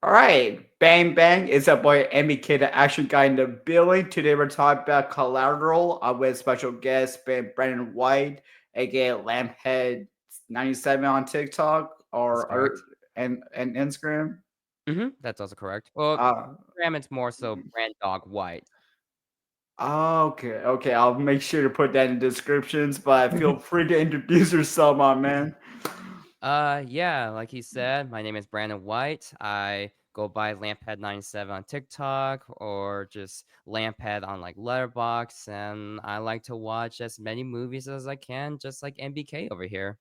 All right, bang bang. It's a boy MBK, the action guy in the building. Today we're talking about Collateral with special guest Brandon White, aka Lamphead97 on TikTok That's or correct. and Instagram. That's also correct. Well, Uh, Graham, it's more so brand dog white. okay. I'll make sure to put that in descriptions. But feel free to introduce yourself, my man. Yeah, like he said, my name is Brandon White. I go by Lamphead97 on TikTok or just Lamphead on like Letterbox, and I like to watch as many movies as I can, just like MBK over here.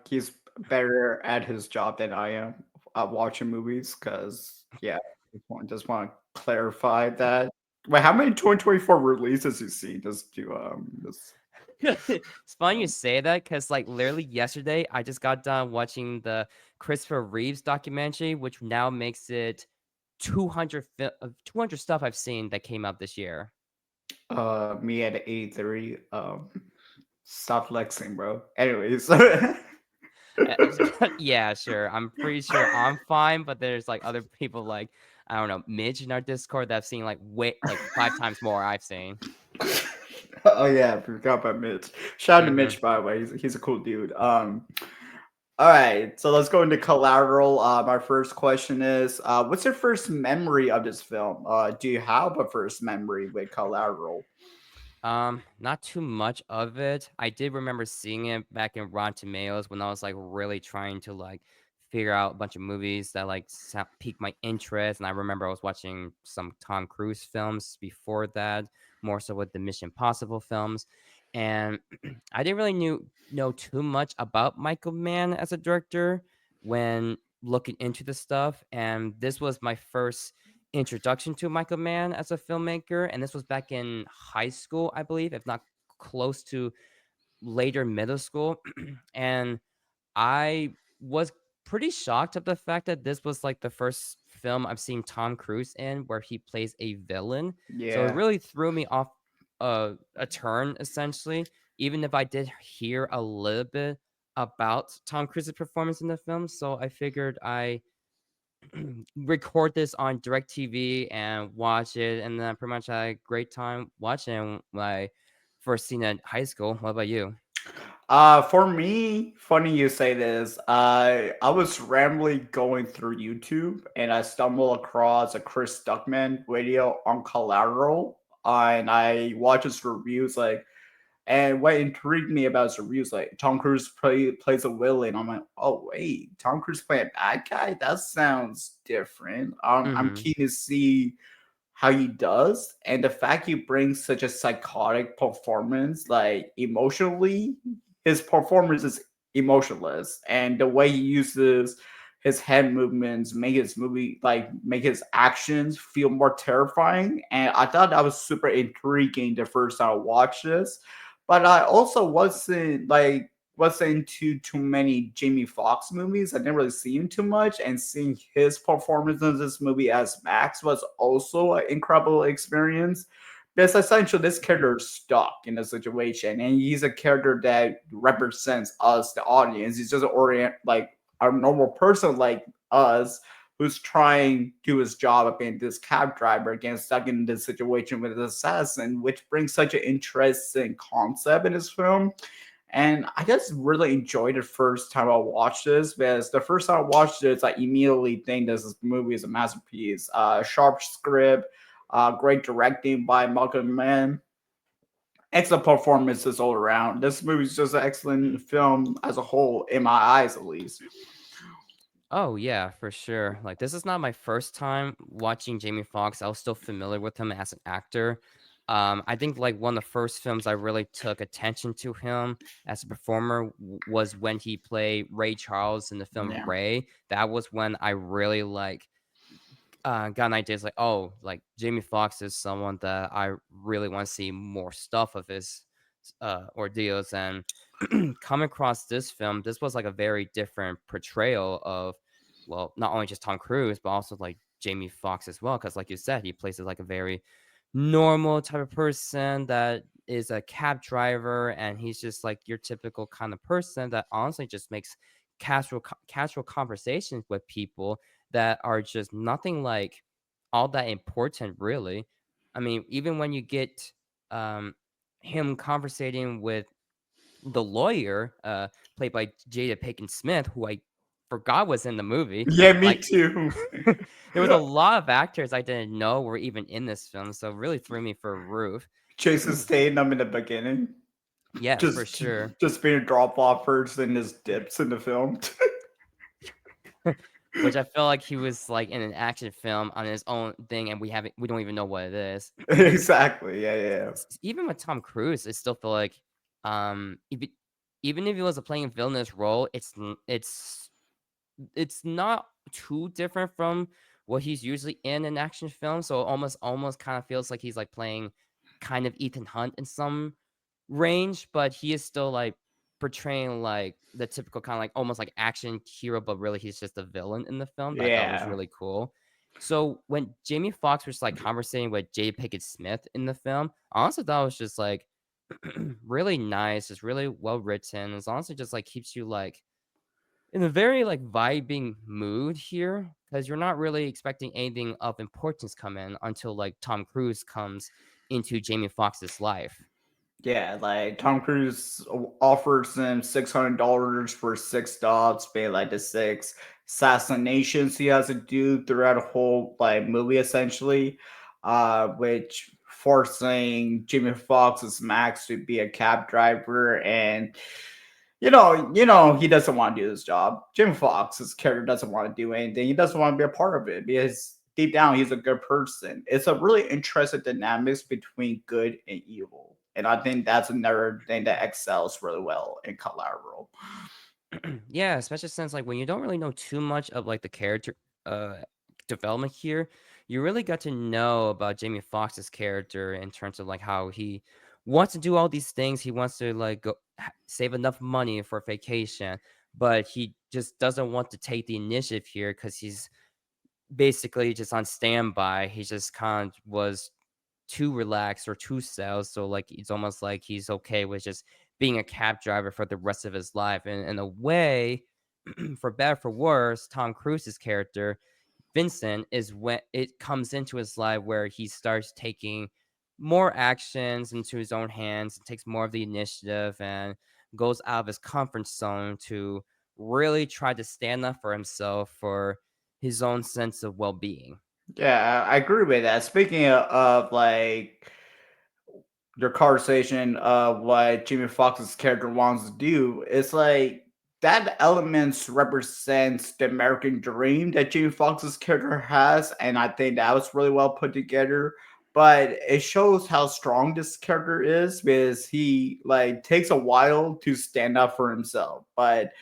He's better at his job than I am at watching movies. Cause yeah, just want to clarify that. Wait, how many 2024 releases you see? Just to this. It's funny you say that because, like, literally yesterday, I just got done watching the Christopher Reeves documentary, which now makes it 200 stuff I've seen that came out this year. Me at 83. Stop flexing, bro. Anyways. Uh, yeah, sure. I'm pretty sure I'm fine, but there's like other people like I don't know, Midge in our Discord that have seen like way like 5 times more I've seen. Oh yeah, I forgot about Mitch. Shout out to hmm Mitch, by the way. He's a cool dude. All right, so let's go into Collateral. My first question is, what's your first memory of this film? Do you have a first memory with Collateral? Not too much of it. I did remember seeing it back in Rotten Tomatoes when I was like really trying to like figure out a bunch of movies that like piqued my interest. And I remember I was watching some Tom Cruise films before that, more so with the Mission Impossible films. And I didn't really know too much about Michael Mann as a director when looking into the stuff. And this was my first introduction to Michael Mann as a filmmaker, and this was back in high school, I believe, if not close to later middle school. And I was pretty shocked at the fact that this was like the first film I've seen Tom Cruise in where he plays a villain. So it Yeah, really threw me off a turn, essentially, even if I did hear a little bit about Tom Cruise's performance in the film. So I figured I record this on DirecTV and watch it, and then pretty much had a great time watching when I first seen it in high school. What about you? For me, funny you say this. I was randomly going through YouTube and I stumbled across a Chris Duckman video on Collateral, and I watched his reviews. And what intrigued me about his reviews, like Tom Cruise plays a villain. I'm like, oh wait, Tom Cruise playing a bad guy? That sounds different. I'm Mm-hmm. keen to see how he does, and the fact he brings such a psychotic performance, like emotionally, his performance is emotionless, and the way he uses his head movements make his actions feel more terrifying. And I thought that was super intriguing the first time I watched this, but I also wasn't into too many Jamie Foxx movies. I didn't really see him too much, and seeing his performance in this movie as Max was also an incredible experience. Because essentially, this character is stuck in a situation, and he's a character that represents us, the audience. He's just like a normal person like us who's trying to do his job of being this cab driver, getting stuck in this situation with an assassin, which brings such an interesting concept in this film. And I just really enjoyed it first time I watched this, because the first time I watched this, I immediately think this movie is a masterpiece. Sharp script, great directing by Malcolm Mann, excellent performances all around. This movie is just an excellent film as a whole, in my eyes at least. Oh yeah, for sure. Like this is not my first time watching Jamie Foxx. I was still familiar with him as an actor. I think like one of the first films I really took attention to him as a performer was when he played Ray Charles in the film Yeah. Ray. That was when I really like got an idea. It's like, oh, like Jamie Foxx is someone that I really want to see more stuff of his ordeals. And come across this film, this was like a very different portrayal of, well, not only just Tom Cruise, but also like Jamie Foxx as well. Because, like you said, he plays as like a very normal type of person that is a cab driver, and he's just like your typical kind of person that honestly just makes casual conversations with people that are just nothing like all that important, really. I mean, even when you get um, him conversating with the lawyer, played by Jada Pinkett Smith, who I forgot was in the movie. Yeah, me Like, too. there was a lot of actors I didn't know were even in this film, so it really threw me for a roof. Jason Statham in the beginning, Yes, for just sure. just being a drop off first and just dips in the film. Which I feel like he was, like, in an action film on his own thing, and we don't even know what it is. Exactly. Yeah, yeah. Even with Tom Cruise, I still feel like, if it even if he was playing a villainous role, it's not too different from what he's usually in an action film, so it almost kinda feels like he's, like, playing kind of Ethan Hunt in some range, but he is still, like, portraying, like, the typical kinda, like, almost like action hero, but really he's just a villain in the film that I thought was Yeah. really cool. So, when Jamie Foxx was, like, conversating with Jada Pinkett Smith in the film, I also thought it was just, like, really nice, just really well written. It's honestly just, like, keeps you, like, in a very, like, vibing mood here, because 'cause you're not really expecting anything of importance come in until, like, Tom Cruise comes into Jamie Foxx's life. Yeah, like Tom Cruise offers him $600 for six stops, being like the six assassinations he has to do throughout a whole like movie essentially, which forcing Jimmy Fox's Max to be a cab driver, and he doesn't want to do this job. Jimmy Fox's character doesn't want to do anything. He doesn't want to be a part of it because deep down he's a good person. It's a really interesting dynamics between good and evil. And I think that's another thing that excels really well in Collateral. Yeah, especially since, like, when you don't really know too much of, like, the character, uh, development here, you really got to know about Jamie Foxx's character in terms of, like, how he wants to do all these things. He wants to, like, go save enough money for vacation, but he just doesn't want to take the initiative here because he's basically just on standby. He just kind of was too relaxed or too sales. So like it's almost like he's okay with just being a cab driver for the rest of his life. And in a way, for better for worse, Tom Cruise's character, Vincent, is when it comes into his life where he starts taking more actions into his own hands, takes more of the initiative and goes out of his comfort zone to really try to stand up for himself for his own sense of well-being. Yeah, I agree with that. Speaking of like your conversation of what Jimmy Fox's character wants to do, it's like that elements represents the American dream that Jimmy Fox's character has, and I think that was really well put together. But it shows how strong this character is because he like takes a while to stand up for himself. But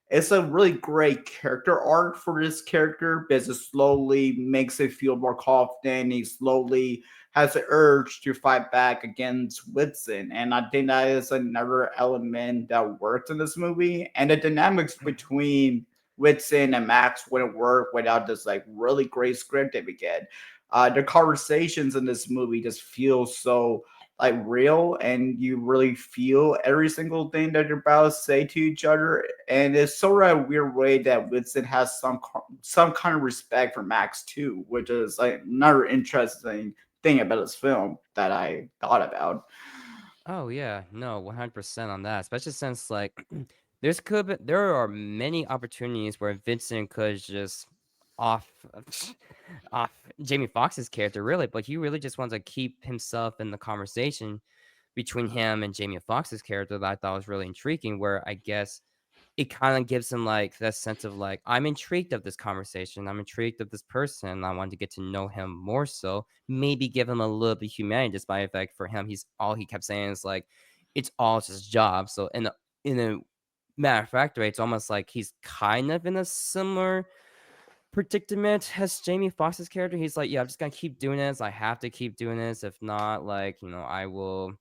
it's a really great character arc for this character because it slowly makes it feel more confident. He slowly has the urge to fight back against Whitson. And I think that is another element that works in this movie. And the dynamics between Whitson and Max wouldn't work without this like really great script that we get. The conversations in this movie just feel so like real, and you really feel every single thing that you're about to say to each other. And it's sort of a weird way that Vincent has some kind of respect for Max too, which is like another interesting thing about this film that I thought about. Oh yeah, no, 100% on that. Especially since like there are many opportunities where Vincent could just off off Jamie Foxx's character really, but he really just wants to keep himself in the conversation between him and Jamie Foxx's character that I thought was really intriguing, where I guess it kinda gives him, like, that sense of, like, "I'm intrigued of this conversation, I'm intrigued of this person, I want to get to know him more so." Maybe give him a little bit of humanity despite the fact for him, he's all he kept saying is, like, "It's all just job." So in a matter of fact way, it's almost like he's kind of in a similar predicament as Jamie Foxx's character. He's like, "Yeah, I'm just gonna keep doing this, I have to keep doing this, if not, like, I will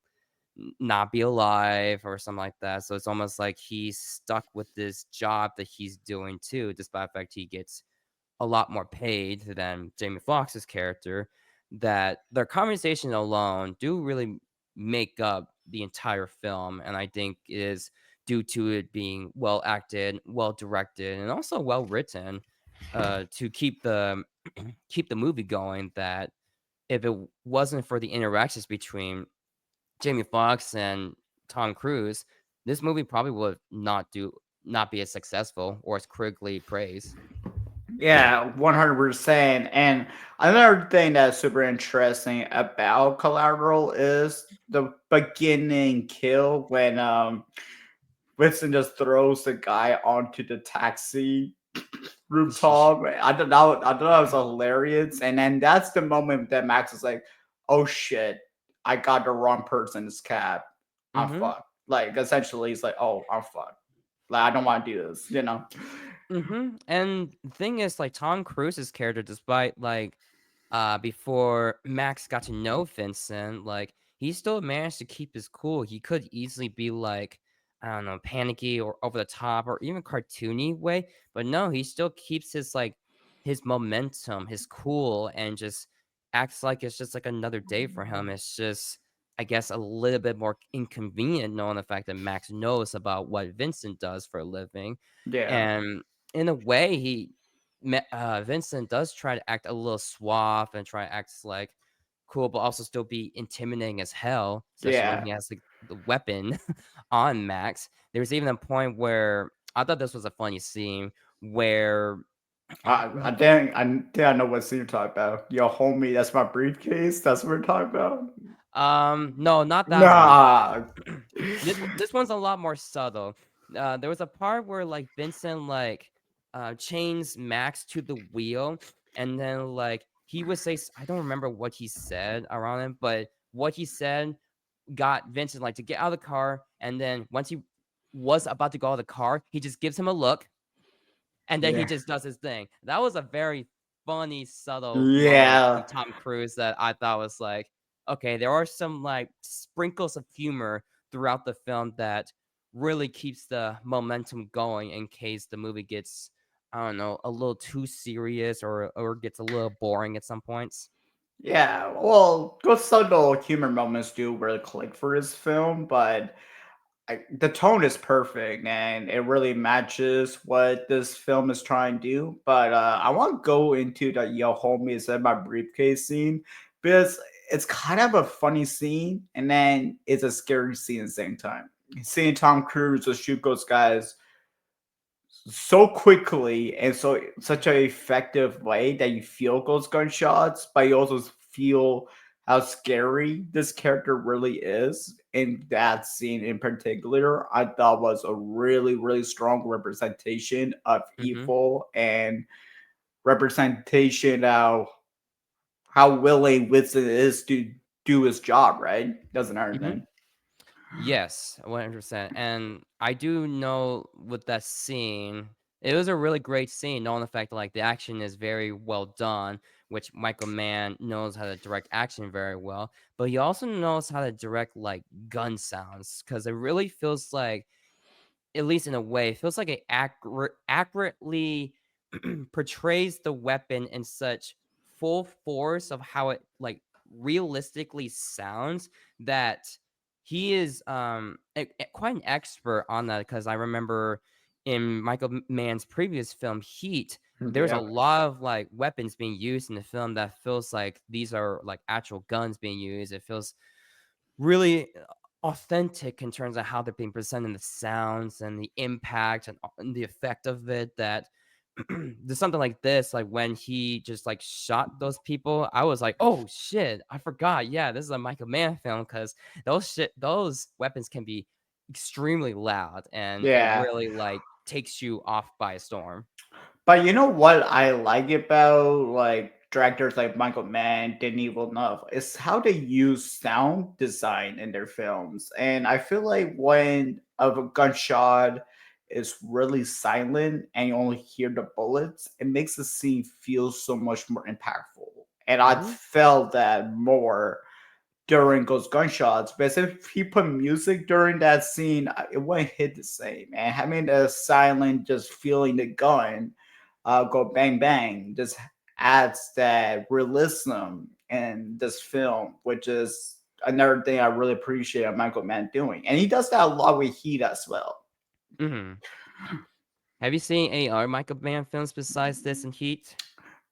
not be alive or something like that." So it's almost like he's stuck with this job that he's doing too, despite the fact he gets a lot more paid than Jamie Foxx's character. That their conversation alone do really make up the entire film, and I think is due to it being well acted, well directed, and also well written. to keep the keep the movie going. That if it wasn't for the interactions between Jamie Foxx and Tom Cruise, this movie probably would not be as successful or as critically praised. Yeah, 100%. And another thing that's super interesting about Collateral is the beginning kill when Winston just throws the guy onto the taxi rooftop. I thought that was hilarious. And then that's the moment that Max is like, "Oh shit, I got the wrong person in this cab. I'm Mm-hmm. fucked." Like essentially, he's like, "Oh, I'm fucked. Like I don't want to do this," you know? Mhm, and the thing is, like, Tom Cruise's character, despite, like, before Max got to know Vincent, like, he still managed to keep his cool. He could easily be, like, I don't know, panicky or over the top or even cartoony way, but no, he still keeps his, like, his momentum, his cool, and just acts like it's just, like, another day for him. It's just, I guess, a little bit more inconvenient knowing the fact that Max knows about what Vincent does for a living, Yeah, and in a way, Vincent does try to act a little suave and try to act like cool, but also still be intimidating as hell, especially when yeah. he has the weapon on Max. There's even a point where I thought this was a funny scene where I know what scene you're talking about. Yo, homie, that's my briefcase. That's what we're talking about. no, not that one. Nah. This one's a lot more subtle. There was a part where like Vincent like chains Max to the wheel, and then like he would say I don't remember what he said around him, but what he said got Vincent like to get out of the car, and then once he was about to go out of the car, he just gives him a look, and then he Yeah. just does his thing. That was a very funny, subtle moment from Yeah. Tom Cruise that I thought was like, okay, there are some like sprinkles of humor throughout the film that really keeps the momentum going in case the movie gets, I don't know, a little too serious or gets a little boring at some points. Yeah. Well, those subtle humor moments do really click for his film, but the tone is perfect and it really matches what this film is trying to do. But I want to go into the Yo Homie is in my briefcase scene because it's kind of a funny scene and then it's a scary scene at the same time. Seeing Tom Cruise just shoot those guys so quickly and so such an effective way that you feel those gunshots, but you also feel how scary this character really is. In that scene in particular, I thought was a really, really strong representation of Mm-hmm. evil and representation of how willing Winston is to do his job, right? Doesn't Mm-hmm. everything. Yes, 100%. And I do know with that scene, it was a really great scene, knowing the fact that like the action is very well done, which Michael Mann knows how to direct action very well, but he also knows how to direct like gun sounds because it really feels like, at least in a way, it feels like it accurately portrays the weapon in such full force of how it like realistically sounds that he is quite an expert on that because I remember in Michael Mann's previous film Heat, there's a Yeah. lot of like weapons being used in the film that feels like these are like actual guns being used. It feels really authentic in terms of how they're being presented, the sounds and the impact and the effect of it. That there's something like this, like when he just like shot those people, I was like, oh shit, I forgot. Yeah, this is a Michael Mann film because those weapons can be extremely loud and it Yeah. really like takes you off by a storm. But you know what I like about like directors like Michael Mann, Denis Villeneuve is how they use sound design in their films. And I feel like when a gunshot is really silent and you only hear the bullets, it makes the scene feel so much more impactful. And I Hmm. felt that more during those gunshots. But if he put music during that scene, it wouldn't hit the same. And having the silent, just feeling the gun go bang bang, just adds that realism in this film, which is another thing I really appreciate Michael Mann doing. And he does that a lot with Heat as well. Hmm. Have you seen any other Michael Mann films besides this and Heat?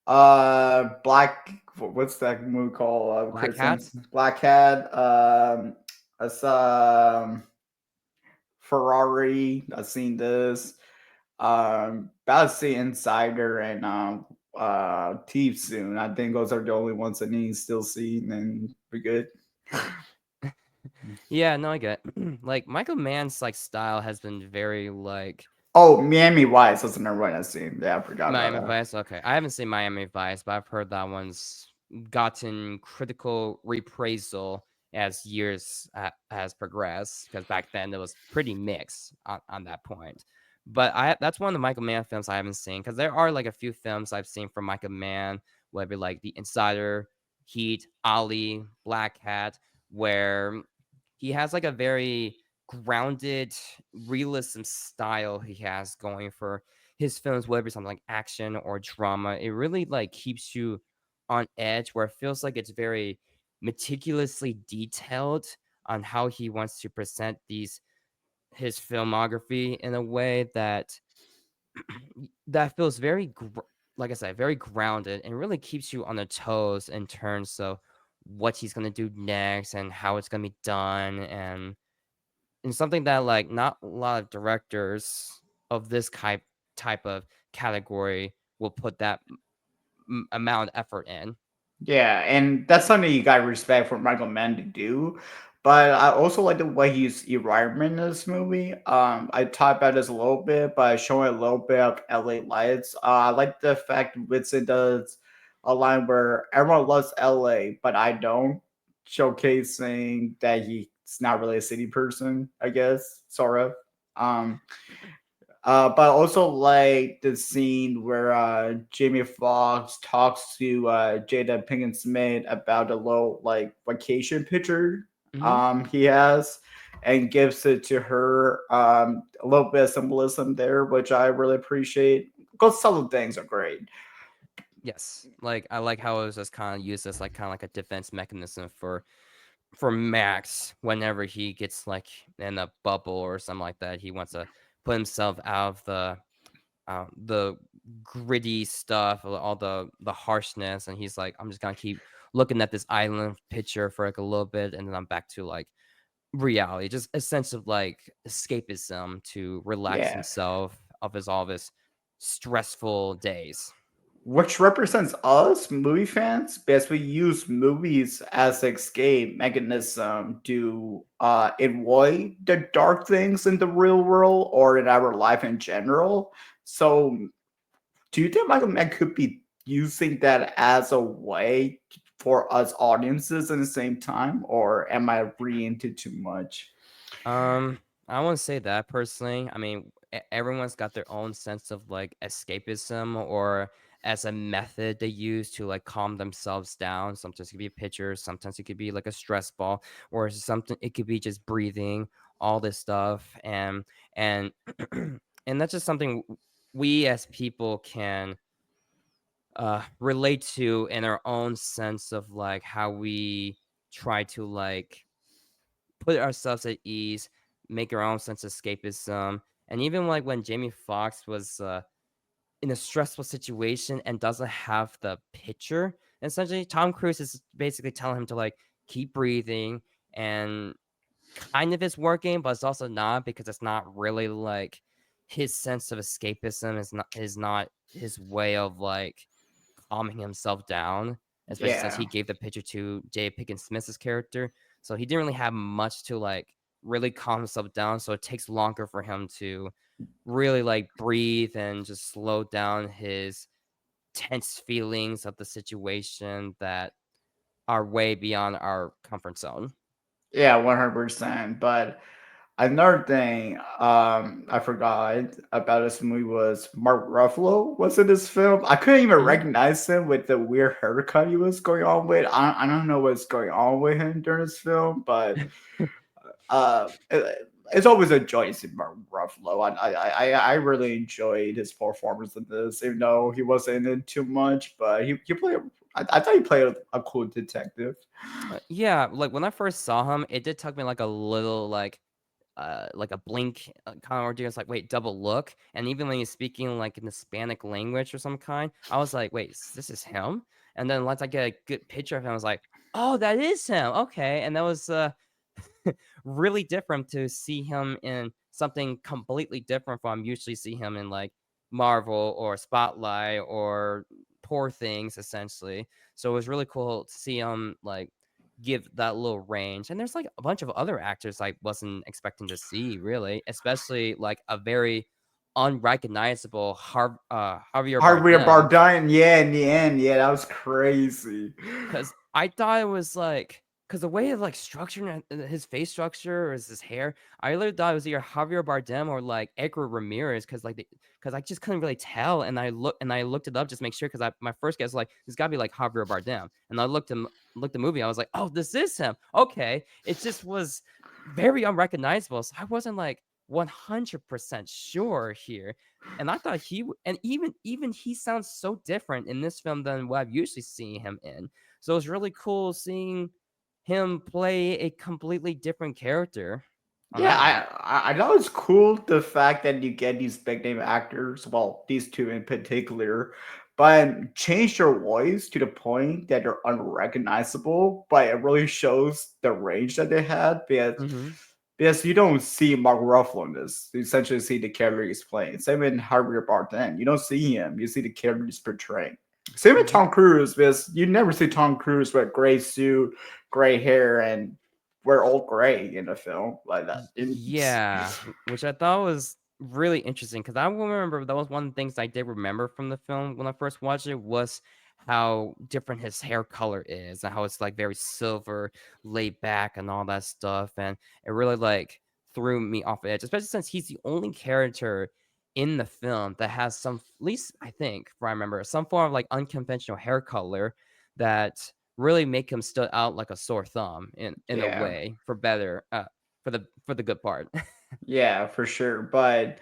Black. What's that movie called? Black Chris Hat? Black Cat. It's Ferrari. I've seen this. About to see Insider and Thief soon. I think those are the only ones that need still seen and be good. Yeah, no, I get it. Like Michael Mann's like style has been very like Oh, Miami Vice. That's another one I've seen. Yeah, I forgot about Miami that. Vice. Okay, I haven't seen Miami Vice, but I've heard that one's gotten critical repraisal as years has progressed. Because back then it was pretty mixed on that point. But I that's one of the Michael Mann films I haven't seen because there are like a few films I've seen from Michael Mann, whether like The Insider, Heat, Ali, Black Hat, where he has like a very grounded realism style he has going for his films, whether it's something like action or drama. It really like keeps you on edge where it feels like it's very meticulously detailed on how he wants to present these his filmography in a way that that feels very like I said, very grounded and really keeps you on the toes in terms of what he's gonna do next and how it's gonna be done and something that like not a lot of directors of this type of category will put that amount of effort in. Yeah, and that's something you got to respect for Michael Mann to do. But I also like the way he's environment in this movie. I talked about this a little bit, by showing a little bit of LA lights. I like the fact Vincent does a line where everyone loves LA, but I don't, showcasing that he's not really a city person, I guess, sort of. Um, but also like the scene where Jamie Foxx talks to Jada Pinkett Smith about a little like vacation picture Hmm. he has, and gives it to her. A little bit of symbolism there, which I really appreciate. Because some of the things are great. Yes, like I like how it was just kind of used as like kind of like a defense mechanism for Max whenever he gets like in a bubble or something like that. He wants to put himself out of the gritty stuff, all the harshness, and he's like, I'm just gonna keep looking at this island picture for like a little bit, and then I'm back to like reality, just a sense of like escapism to relax Yeah. himself of his all of his stressful days. Which represents us movie fans because we use movies as an escape mechanism to avoid the dark things in the real world or in our life in general. So do you think Michael Mann could be using that as a way for us audiences at the same time, or am I reading into too much? I wouldn't say that personally. I mean, everyone's got their own sense of like escapism or as a method they use to like calm themselves down. Sometimes it could be a picture, sometimes it could be like a stress ball, or something it could be just breathing, all this stuff. And and that's just something we as people can relate to in our own sense of like how we try to like put ourselves at ease, make our own sense of escapism. And even like when Jamie Foxx was in a stressful situation and doesn't have the picture, essentially Tom Cruise is basically telling him to like keep breathing and kind of is working, but it's also not because it's not really like his sense of escapism is not his way of like calming himself down, especially since Yeah. he gave the picture to Jay Pickens Smith's character. So he didn't really have much to like really calm himself down. So it takes longer for him to really like breathe and just slow down his tense feelings of the situation that are way beyond our comfort zone. Yeah, 100%. But another thing I forgot about this movie was Mark Ruffalo was in this film. I couldn't even Mhm. recognize him with the weird haircut he was going on with. I don't know what's going on with him during this film, but it's always a joy to see Mark Ruffalo. I really enjoyed his performance in this, even though he wasn't in it too much. But he played. I thought he played a cool detective. Yeah, like when I first saw him, it did take me like a little like like a blink kind of ordeal. It's like, wait, double look. And even when he's speaking like in Hispanic language or some kind, I was like, wait, this is him. And then once I get a good picture of him, I was like, oh, that is him. Okay. And that was really different to see him in something completely different from usually see him in like Marvel or Spotlight or Poor Things essentially. So it was really cool to see him like give that little range. And there's like a bunch of other actors I wasn't expecting to see really, especially like a very unrecognizable Javier Javier Bardem. Bardem, yeah, in the end, yeah, that was crazy. 'Cause I thought it was like, cause the way of, like, structuring his face structure or his hair, I literally thought it was either Javier Bardem or, like, Edgar Ramirez, cause I just couldn't really tell, and I looked it up just to make sure, cause my first guess was like, "This gotta be, like, Javier Bardem," and I looked the movie, I was like, "Oh, this is him, okay." It just was very unrecognizable, so I wasn't, like, 100% sure here, and I thought and even he sounds so different in this film than what I've usually seen him in. So it's really cool seeing him play a completely different character on Yeah, that end. I know it's cool the fact that you get these big name actors, well, these two in particular, but change their voice to the point that they're unrecognizable, but it really shows the range that they had Mhm. because you don't see Mark Ruffalo in this. You essentially see the character he's playing. Same in Javier Bardem. You don't see him. You see the character he's portraying. Same with Ye Tom Cruise, because you never see Tom Cruise with gray suit, gray hair, and wear old gray in a film like that. yeah, which I thought was really interesting because I remember that was one of the things I did remember from the film when I first watched it was how different his hair color is and how it's like very silver, laid back, and all that stuff, and it really like threw me off edge, especially since he's the only character in the film that has some, at least I think, if I remember, some form of like unconventional hair color that really make him stood out like a sore thumb in a Yeah, way for better for the good part. yeah, for sure. But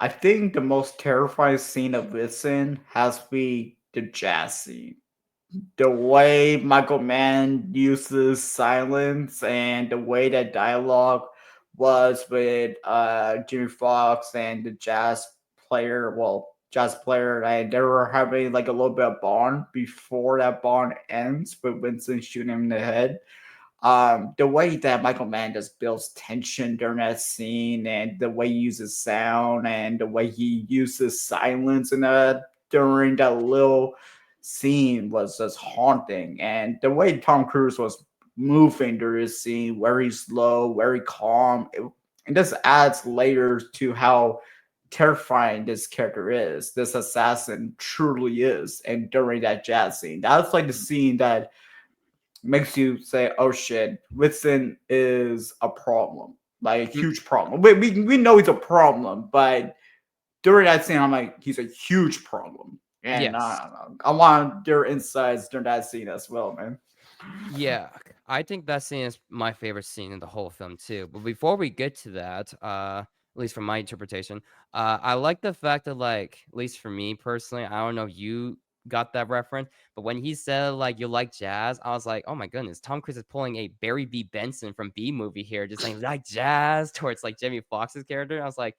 I think the most terrifying scene of this in has to be the jazz scene. The way Michael Mann uses silence and the way that dialogue was with Jimmy Fox and the jazz player, and they were having like a little bit of bond before that bond ends with Vincent shooting him in the head. The way that Michael Mann just builds tension during that scene, and the way he uses sound, and the way he uses silence in that during that little scene was just haunting. And the way Tom Cruise was moving during this scene, very slow, very calm, it just adds layers to how terrifying this character is. This assassin truly is. And during that jazz scene, that's like the scene that makes you say, "Oh shit, Whitson is a problem, like a Mm, huge problem." We know he's a problem, but during that scene, I'm like, he's a huge problem, and yes. I want their insights during that scene as well, man. Yeah, I think that scene is my favorite scene in the whole film too. But before we get to that, at least from my interpretation, I like the fact that like, at least for me personally, I don't know if you got that reference, but when he said like you like jazz, I was like, oh my goodness, Tom Cruise is pulling a Barry B. Benson from B movie here, just saying like jazz towards like Jamie Foxx's character. I was like,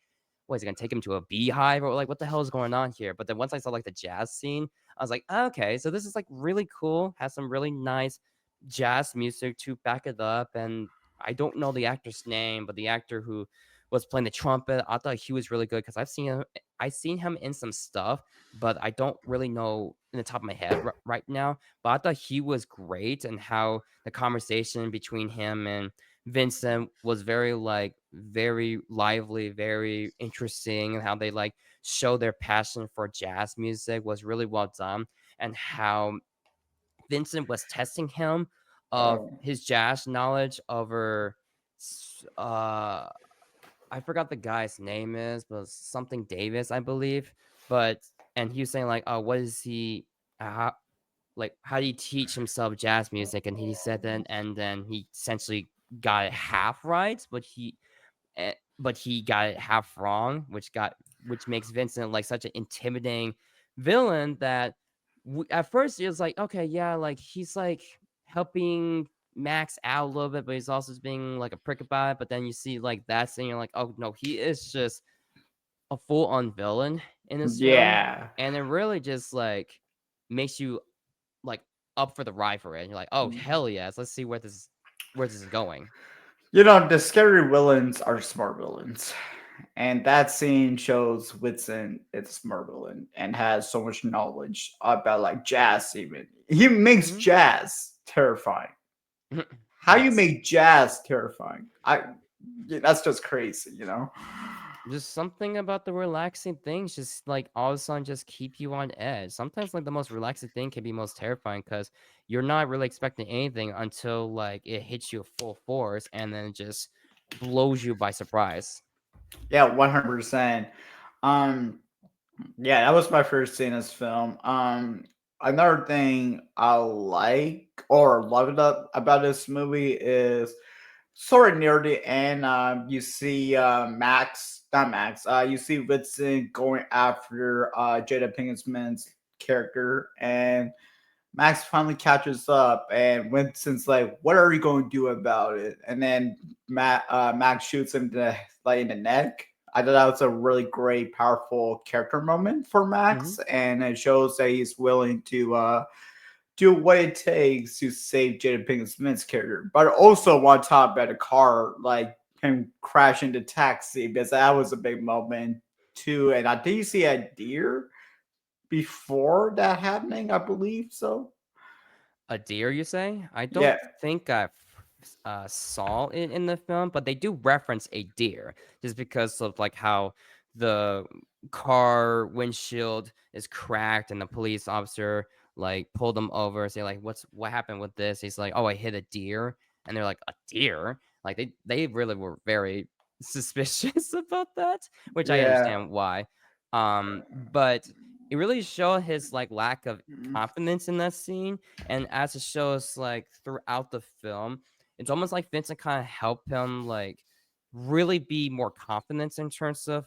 what is he gonna take him to a beehive or like what the hell is going on here? But then once I saw like the jazz scene, I was like, okay, so this is like really cool, has some really nice jazz music to back it up. And I don't know the actor's name, but the actor who was playing the trumpet, I thought he was really good because I've seen him in some stuff, but I don't really know in the top of my head right now. But I thought he was great, and how the conversation between him and Vincent was very lively, very interesting, and how they like show their passion for jazz music was really well done, and how Vincent was testing him of Oh, his jazz knowledge over I forgot the guy's name is, but something Davis, I believe. But and he was saying like, "Oh, what is he? How like how do you teach himself jazz music?" And he said then, and then he essentially got it half right, but he got it half wrong, which makes Vincent like such an intimidating villain that at first it was like, okay, yeah, like he's like helping. Max out a little bit, but he's also just being like a prick about it. But then you see like that scene, you're like, oh no, he is just a full on villain in this film, Yeah. and it really just like makes you like up for the ride for it. And you're like, oh hell yes, let's see where this is going. You know, the scary villains are smart villains. And that scene shows Whitson is a smart villain and has so much knowledge about like jazz even. He makes Hmm. jazz terrifying. How you Yes. make jazz terrifying? Yeah, that's just crazy, you know? Just something about the relaxing things, just like all of a sudden just keep you on edge. Sometimes like the most relaxing thing can be most terrifying because you're not really expecting anything until like it hits you full force and then it just blows you by surprise. Yeah, 100%. Um yeah, that was my first scene in this film. Another thing I like or love about this movie is sort of near the end, you see Max, not Max, you see Vincent going after Jada Pinkett character, and Max finally catches up, and Vincent's like, "What are you going to do about it?" And then Max shoots him like in the neck. I thought that was a really great, powerful character moment for Hmm. Max, and it shows that he's willing to do what it takes to save Jada Pinkett Smith's character. But also want to talk about a car like him crash into taxi because that was a big moment too. And I think you see a deer before that happening, I believe so. A deer, you say? I don't Yeah. think I saw it in the film, but they do reference a deer just because of like how the car windshield is cracked and the police officer like pulled him over, say like, what happened with this? He's like, oh, I hit a deer, and they're like, a deer? Like they really were very suspicious about that, which I Yeah. understand why. But it really showed his like lack of confidence in that scene, and as it shows like throughout the film, it's almost like Vincent kind of helped him like really be more confident in terms of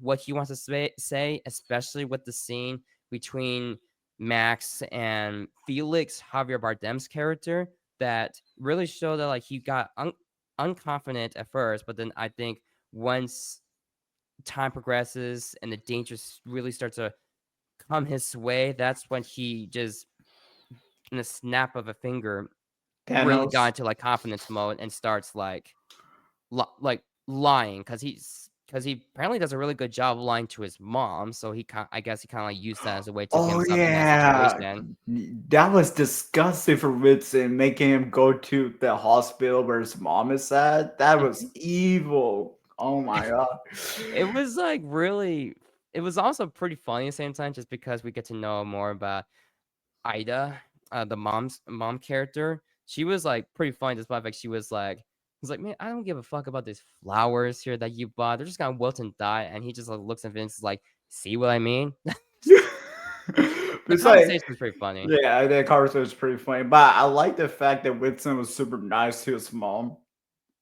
what he wants to say, especially with the scene between Max and Felix, Javier Bardem's character, that really showed that like he got unconfident at first, but then I think once time progresses and the dangers really start to come his way, that's when he just in a snap of a finger really got Thanos. into like confidence mode and starts like lying because he apparently does a really good job of lying to his mom. So I guess he kind of like used that as a way to get Oh himself in that yeah, situation. that was disgusting for Vincent, making him go to the hospital where his mom is at. That was Mhm. evil. Oh my god. It was like really. It was also pretty funny at the same time, just because we get to know more about Ida, the mom character. She was like pretty funny despite the fact she was like, he's like, man, I don't give a fuck about these flowers here that you bought. They're just gonna wilt and die. And he just like looks at Vince, is like, see what I mean? The It's like, conversation was pretty funny. yeah, that conversation was pretty funny. But I like the fact that Winston was super nice to his mom, Hmm.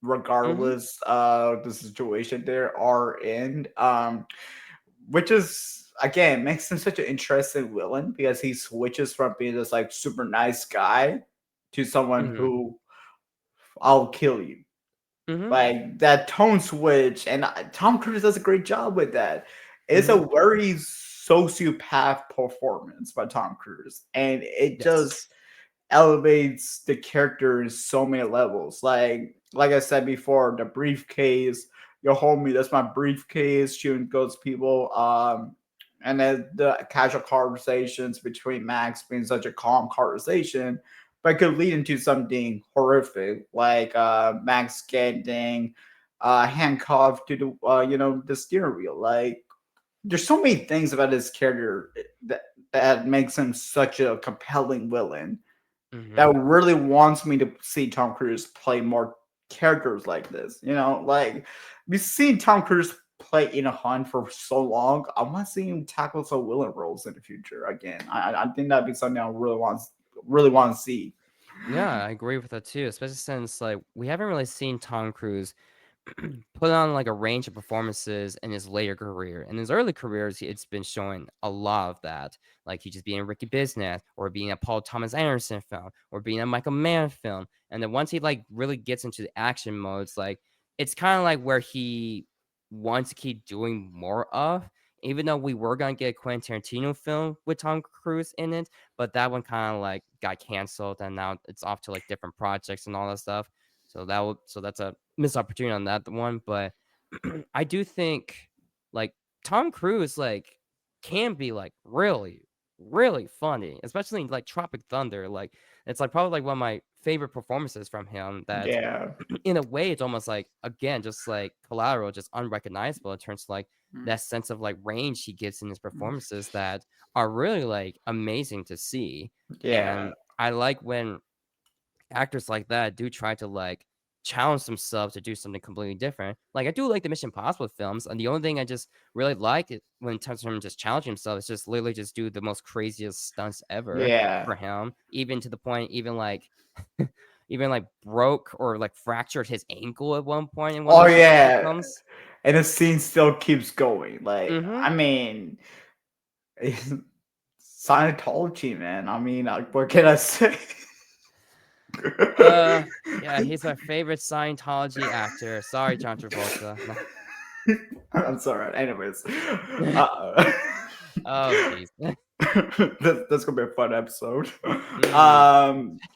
regardless of the situation they are in. Which is again makes him such an interesting villain because he switches from being this like super nice guy to someone Hmm. who I'll kill you. Hmm. Like that tone switch, and Tom Cruise does a great job with that. It's a Hmm. very sociopath performance by Tom Cruise, and it Yes. just elevates the character in so many levels. Like I said before, the briefcase, your homie, that's my briefcase, shooting ghost people. And then the casual conversations between Max being such a calm conversation, but could lead into something horrific, like Max getting handcuffed to the steering wheel. Like there's so many things about his character that makes him such a compelling villain that Hmm. really wants me to see Tom Cruise play more characters like this. Like we've seen Tom Cruise play in a hunt for so long. I want to see him tackle some villain roles in the future again. I think that'd be something I really want to see. Yeah, I agree with that too, especially since like we haven't really seen Tom Cruise put on like a range of performances in his later career. In his early careers, it's been showing a lot of that. Like he just being in Ricky Business or being a Paul Thomas Anderson film or being a Michael Mann film. And then once he like really gets into the action modes, like it's kind of like where he wants to keep doing more of. Even though we were gonna get a Quentin Tarantino film with Tom Cruise in it, but that one kind of like got canceled, and now it's off to like different projects and all that stuff. So that's a missed opportunity on that one. But I do think like Tom Cruise like can be like really, really funny, especially in like Tropic Thunder. Like it's like probably like one of my favorite performances from him. That Yeah. in a way it's almost like again just like Collateral, just unrecognizable in terms of like Mm. that sense of like range he gets in his performances that are really like amazing to see. Yeah. And I like when actors like that do try to like challenge themselves to do something completely different. Like I do like the Mission Impossible films, and the only thing I just really like it when it comes to him just challenging himself is just literally just do the most craziest stunts ever Yeah. for him. Even to the point, even like even like broke or like fractured his ankle at one point in one of Oh Mission Impossible yeah. films. And the scene still keeps going. Like, Mm-hmm. I mean, Scientology, man. I mean, what can I say? Yeah, he's my favorite Scientology actor. Sorry, John Travolta. I'm sorry. Anyways, uh, Oh, jeez. that's gonna be a fun episode.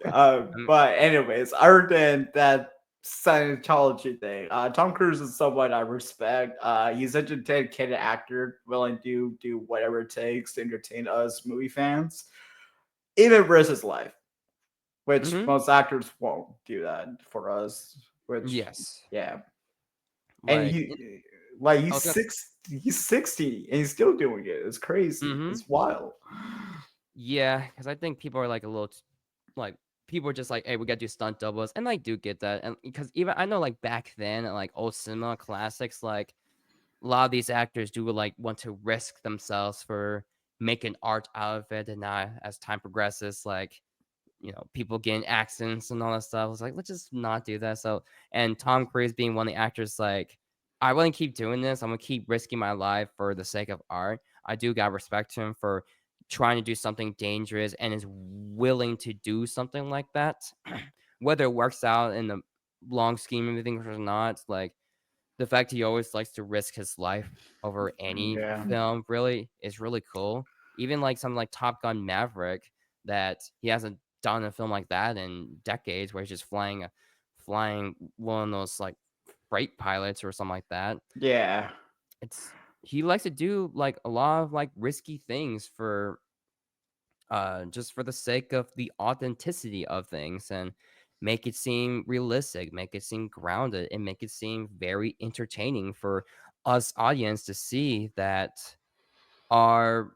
Mm-hmm. But anyways, other than that Scientology thing, Tom Cruise is someone I respect. He's such a dedicated actor, willing to do whatever it takes to entertain us movie fans, even risk his life, which Mm-hmm. most actors won't do that for us. Which, Yes. yeah, and Like, like I was gonna. he's 60 and he's still doing it. It's crazy. Mm-hmm. It's wild. Yeah, because I think people are like a little like people are just like, hey, we gotta do stunt doubles, and I do get that, and because even I know like back then, like old cinema classics, like a lot of these actors do like want to risk themselves for making art out of it, and now as time progresses, like people getting accidents and all that stuff. It's like, let's just not do that. So, and Tom Cruise being one of the actors, like, I want to keep doing this. I'm gonna keep risking my life for the sake of art. I do got respect to him for trying to do something dangerous and is willing to do something like that. Whether it works out in the long scheme of things or not, like the fact he always likes to risk his life over any Yeah. film really is really cool. Even like something like Top Gun Maverick, that he hasn't done a film like that in decades, where he's just flying one of those like freight pilots or something like that. Yeah. It's he likes to do like a lot of like risky things for just for the sake of the authenticity of things, and make it seem realistic, make it seem grounded, and make it seem very entertaining for us audience to see that are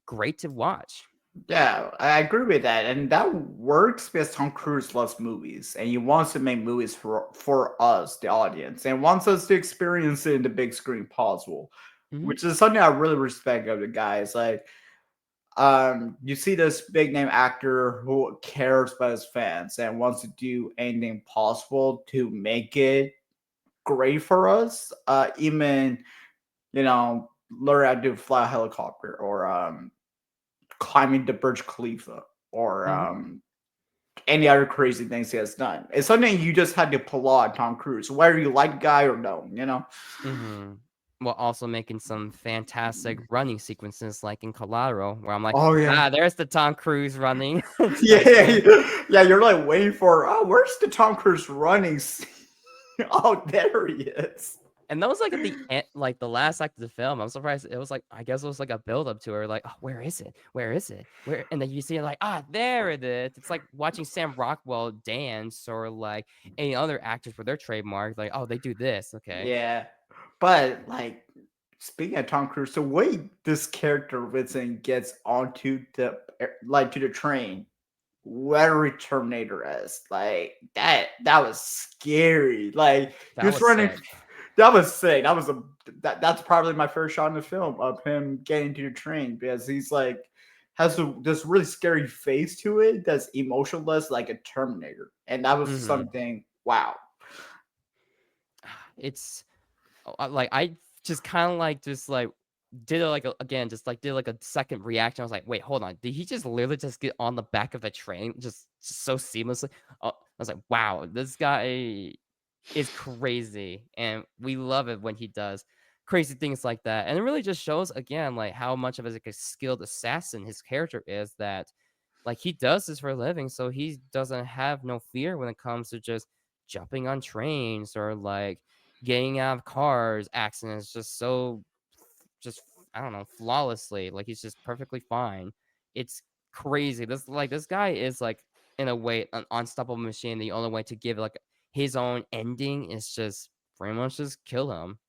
great to watch. Yeah, I agree with that, and that works because Tom Cruise loves movies, and he wants to make movies for us, the audience, and wants us to experience it in the big screen possible, Hmm. which is something I really respect of the guys. Like, you see this big name actor who cares about his fans and wants to do anything possible to make it great for us. Even learn how to fly a helicopter or climbing the Burj Khalifa or Hmm. any other crazy things he has done. It's something you just had to applaud Tom Cruise, whether you like the guy or no. Hmm. While also making some fantastic running sequences, like in Collateral, where I'm like, Oh yeah. there's the Tom Cruise running. It's Yeah, like, yeah. yeah, you're like waiting for where's the Tom Cruise running scene? Oh, there he is. And that was like at the end, like the last act of the film. I'm surprised it was like, I guess it was like a build up to her, like, oh, where is it? Where is it? Where? And then you see it like, there it is. It's like watching Sam Rockwell dance, or like any other actors with their trademark, like, oh, they do this. Okay. Yeah. But like speaking of Tom Cruise, the way this character Vincent gets onto to the train, very Terminator esque. Like that was scary. Like he That was was running. sick. That was sick. That's probably my first shot in the film of him getting to the train because he's like has this really scary face to it that's emotionless like a Terminator. And that was Hmm. something wow. it's like I just kind of like just like did it like again just like did like a second reaction. I was like, wait, hold on, did he just literally just get on the back of the train just so seamlessly? I was like, wow, this guy is crazy, and we love it when he does crazy things like that. And it really just shows again like how much of like a skilled assassin his character is, that like he does this for a living, so he doesn't have no fear when it comes to just jumping on trains or like getting out of cars accidents just so just I don't know, flawlessly. Like he's just perfectly fine. It's crazy. This guy is like in a way an unstoppable machine. The only way to give like his own ending is just pretty much just kill him.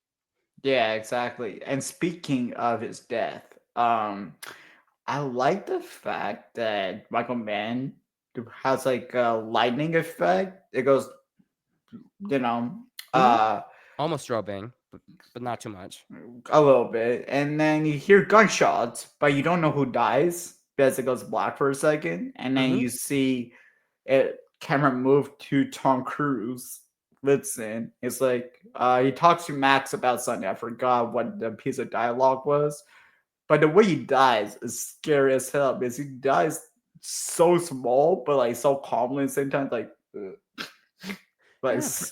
Yeah, exactly. And speaking of his death, I like the fact that Michael Mann has like a lightning effect. It goes, you know, Hmm. uh, Almost strobing, but not too much. a little bit, and then you hear gunshots, but you don't know who dies because it goes black for a second, and then Hmm. you see it camera move to Tom Cruise. Listen, it's like he talks to Max about something. I forgot what the piece of dialogue was, but the way he dies is scary as hell because he dies so small, but like so calmly at the same time. Like, like Yeah.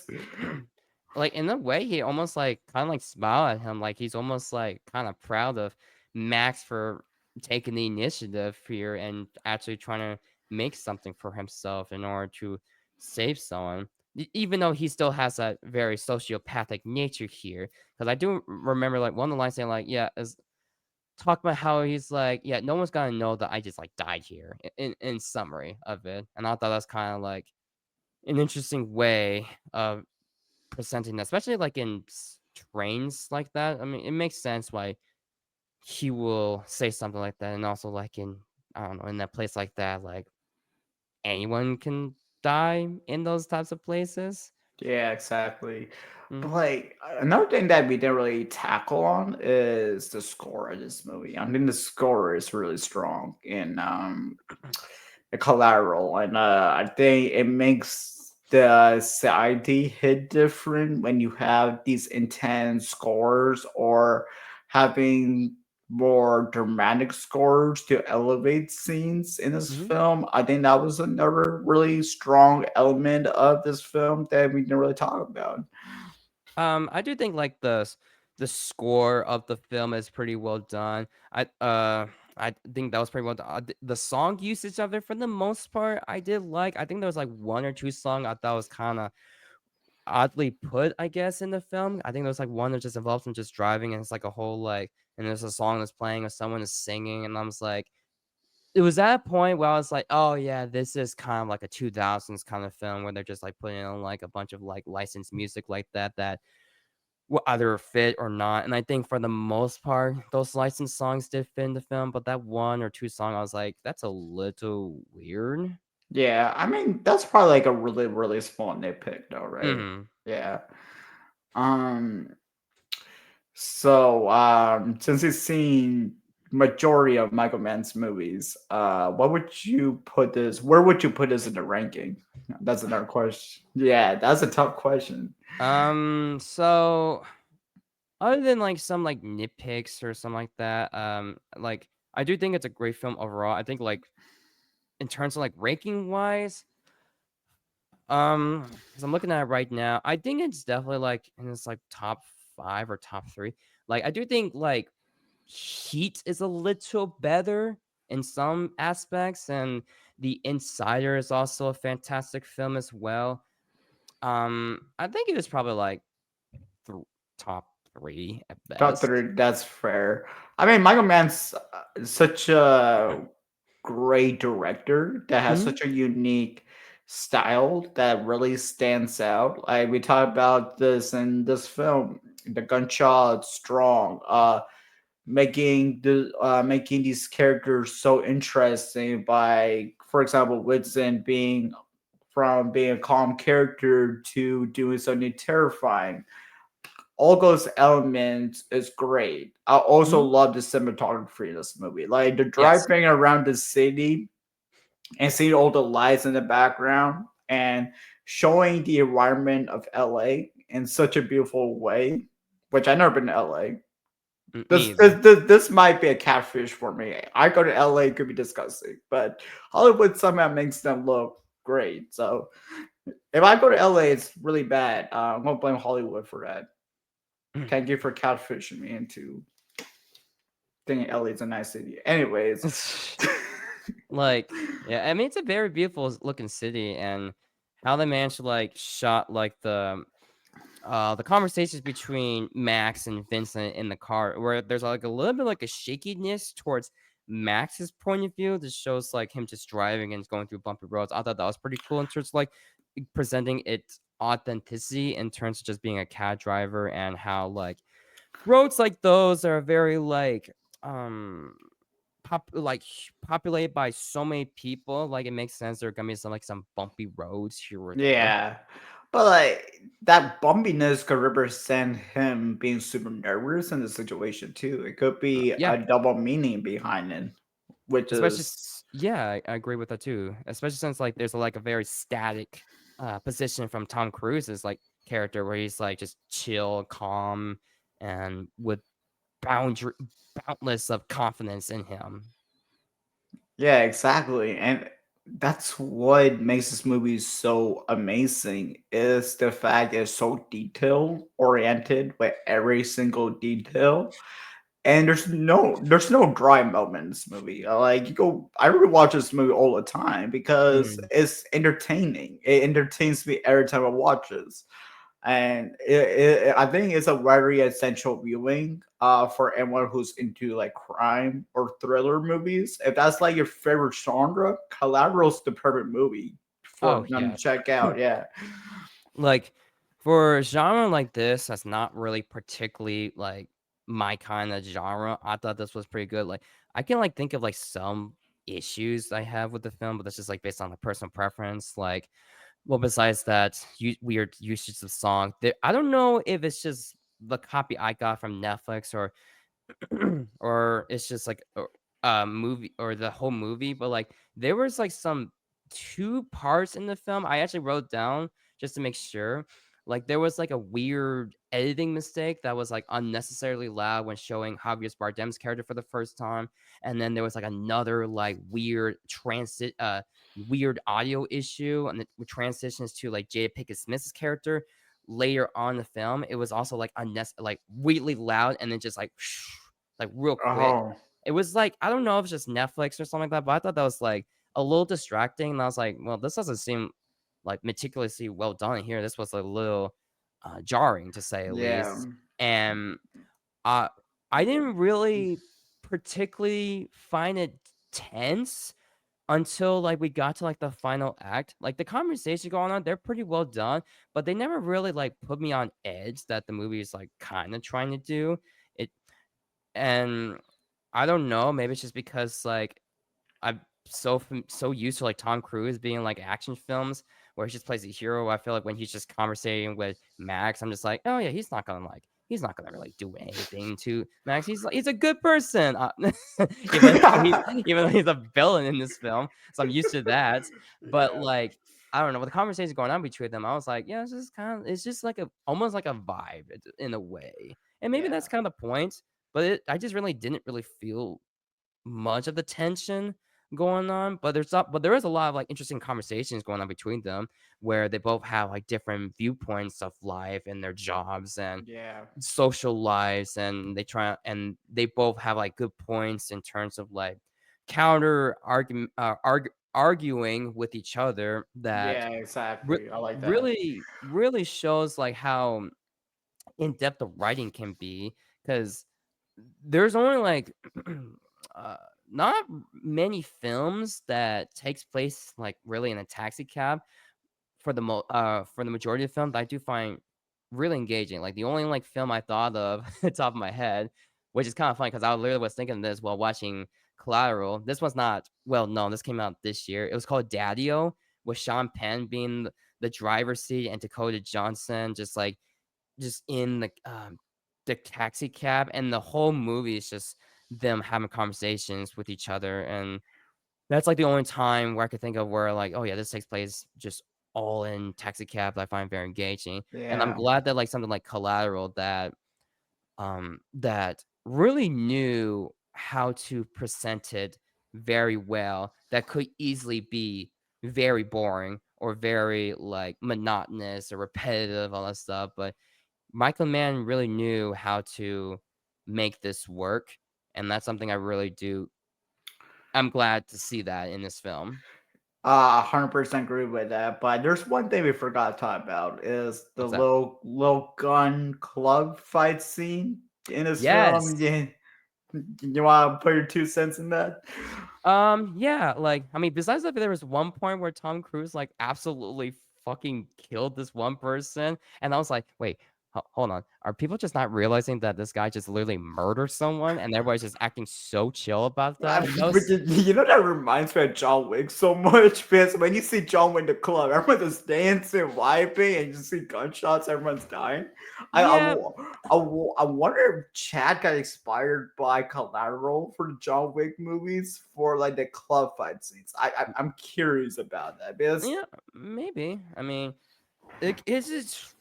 Like in a way, he almost like kind of like smile at him, like he's almost like kind of proud of Max for taking the initiative here and actually trying to make something for himself in order to save someone. Even though he still has that very sociopathic nature here, because I do remember like one of the lines saying like, "Yeah," is talk about how he's like, "Yeah, no one's gonna know that I just like died here." In summary of it, and I thought that's kind of like an interesting way of presenting that, especially like in trains like that. I mean, it makes sense why he will say something like that, and also like in I don't know, in that place like that, like anyone can die in those types of places. yeah, exactly. But Hmm. like another thing that we didn't really tackle on is the score of this movie. I mean, the score is really strong in the Collateral, and I think it makes the society hit different when you have these intense scores or having more dramatic scores to elevate scenes in this Hmm. film. I think that was another really strong element of this film that we didn't really talk about. I do think like the score of the film is pretty well done. I think that was pretty well done. The song usage of it, for the most part, I did like. I think there was like one or two song I thought was kind of oddly put, I guess, in the film. I think there was like one that just involves him just driving, and it's like a whole like, and there's a song that's playing, or someone is singing, and I was like, it was at a point where I was like, oh yeah, this is kind of like a 2000s kind of film where they're just like putting on like a bunch of like licensed music like that will either fit or not. And I think for the most part, those licensed songs did fit in the film, but that one or two song, I was like, that's a little weird. Yeah, I mean that's probably like a really really small nitpick though, right? Hmm. Yeah. Um So, since you've seen majority of Michael Mann's movies, what would you put this? Where would you put this in the ranking? That's another question. Yeah, that's a tough question. So other than, like, some, like, nitpicks or something like that, like, I do think it's a great film overall. I think, like, in terms of, like, ranking-wise, because I'm looking at it right now, I think it's definitely, like, in this, like, top 5 or top 3. Like, I do think, like, Heat is a little better in some aspects, and The Insider is also a fantastic film as well. I think it was probably, like, th top 3 at Top best. three, that's fair. I mean, Michael Mann's such a great director that has Mhm, such a unique style that really stands out. Like we talked about this in this film, the gunshot strong. Making these characters so interesting by, for example, Whitson being from being a calm character to doing something terrifying. All those elements is great. I also mhm. love the cinematography in this movie. Like the Yes. driving around the city and seeing all the lights in the background and showing the environment of LA in such a beautiful way, which I never been to LA. Me This, either. this this this might be a catfish for me. I go to LA, it could be disgusting, but Hollywood somehow makes them look great. So if I go to LA, it's really bad. I'm gonna blame Hollywood for that. Thank you for catfishing me into thinking LA is a nice city. Anyways, Like, yeah, I mean, it's a very beautiful looking city, and how they managed to like shot like the conversations between Max and Vincent in the car, where there's like a little bit like a shakiness towards Max's point of view. That shows like him just driving and going through bumpy roads. I thought that was pretty cool in terms of like presenting its authenticity in terms of just being a cab driver, and how like roads like those are very like um populated by so many people. Like it makes sense there are gonna be some bumpy roads here or there. yeah, but like that bumpiness could represent him being super nervous in the situation too. It could be Yeah. a double meaning behind it, which Especially is s Yeah, I agree with that too, especially since, like, there's, like, a very static, position from Tom Cruise's, like, character where he's, like, just chill, calm, and with boundary boundless of confidence in him. yeah, exactly. And that's what makes this movie so amazing is the fact it's so detail oriented with every single detail. And there's no dry moment in this movie. Like you go I rewatch this movie all the time because Mm. it's entertaining. It entertains me every time I watch this. And I think it's a very essential viewing for anyone who's into like crime or thriller movies. If that's like your favorite genre, Collateral's the perfect movie Oh, for them to yeah. check out. Yeah, Like, for a genre like this, that's not really particularly, like, my kinda genre, I thought this was pretty good. Like, I can, like, think of, like, some issues I have with the film, but that's just, like, based on, like, personal preference. Like, well, besides that, weird usage of song, I don't know if it's just the copy I got from Netflix, or it's just like a movie or the whole movie, but like there was like some two parts in the film I actually wrote down just to make sure. Like there was like a weird editing mistake that was like unnecessarily loud when showing Javier Bardem's character for the first time, and then there was like another like weird audio issue, and it transitions to like Jada Pinkett Smith's character later on in the film. It was also like like weirdly loud, and then just like real quick. oh It was like, I don't know if it's just Netflix or something like that, but I thought that was like a little distracting. And I was like, well, this doesn't seem like meticulously well done here. This was a little jarring to say at yeah, least. And uh, I didn't really particularly find it tense until like we got to like the final act. Like the conversation going on, they're pretty well done, but they never really like put me on edge that the movie is like kind of trying to do it. And I don't know, maybe it's just because, like, I'm so used to, like, Tom Cruise being in, like, action films where he just plays a hero. I feel like when he's just conversating with Max, I'm just like, "Oh, yeah, he's not gonna really do anything to Max. He's a good person." Even though he's a villain in this film, so I'm used to that. But, yeah, like, I don't know, with the conversation going on between them, I was like, "Yeah, it's just like a almost like a vibe in a way." And maybe yeah, that's kind of the point, but I just really didn't really feel much of the tension going on, but there is a lot of, like, interesting conversations going on between them where they both have, like, different viewpoints of life and their jobs and yeah, social lives, and they both have, like, good points in terms of, like, counter argument arguing with each other that yeah. re Exactly. I like that. really shows, like, how in-depth the writing can be, because there's only like uh, not many films that takes place like really in a taxi cab for the majority of films that I do find really engaging. Like the only like film I thought of at the top of my head, which is kind of funny because I literally was thinking this while watching Collateral. This was not well, no, this came out this year. It was called Daddio, with Sean Penn being the driver's seat and Dakota Johnson just in the taxi cab, and the whole movie is just them having conversations with each other, and that's, like, the only time where I could think of where, like, "Oh, yeah, this takes place just all in taxi cab that I find very engaging. And I'm Yeah. glad that like something like Collateral that really knew how to present it very well, that could easily be very boring or very like monotonous or repetitive, all that stuff. But Michael Mann really knew how to make this work. And that's something I really do. I'm glad to see that in this film. 100% agree with that. But there's one thing we forgot to talk about is the What's that? little gun club fight scene in this film. Yes. Yeah, you want to put your 2 cents in that? Yeah, like, I mean, besides that, there was one point where Tom Cruise, like, absolutely fucking killed this one person, and I was like, "Wait, hold on. Are people just not realizing that this guy just literally murdered someone, and everybody's just acting so chill about that?" That But was you know that reminds me of John Wick so much because when you see John Wick in the club, everyone's just dancing, vibing, and you just see gunshots, everyone's dying. I I, yeah, wo- I wonder if Chad got inspired by Collateral for the John Wick movies for like the club fight scenes. I'm curious about that because yeah, maybe. I mean, it's just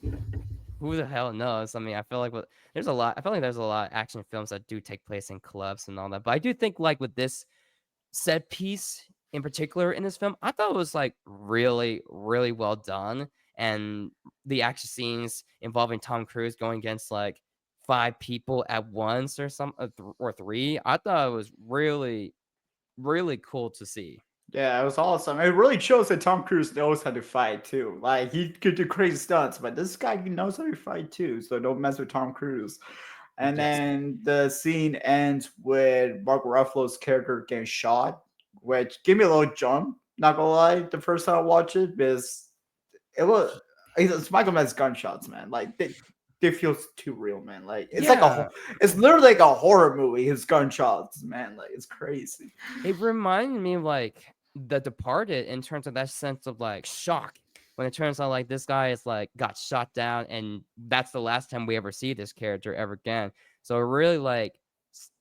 who the hell knows? I mean, I feel like there's a lot I feel like there's a lot of action films that do take place in clubs and all that, but I do think, like, with this set piece in particular in this film, I thought it was like really, really well done. And the action scenes involving Tom Cruise going against like five people at once or or three, I thought it was really, really cool to see. yeah, it was awesome. It really shows that Tom Cruise knows how to fight too. Like he could do crazy stunts, but this guy knows how to fight too. So don't mess with Tom Cruise. And Yes. then the scene ends with Mark Ruffalo's character getting shot, which gave me a little jump. Not gonna lie, the first time I watched it, because it was it's Michael Mann's gunshots, man. Like they feel too real, man. Like Yeah. it's literally like a horror movie. His gunshots, man. Like it's crazy. It reminded me of, like, The Departed in terms of that sense of, like, shock when it turns out, like, this guy is, like, got shot down, and that's the last time we ever see this character ever again. So it really, like,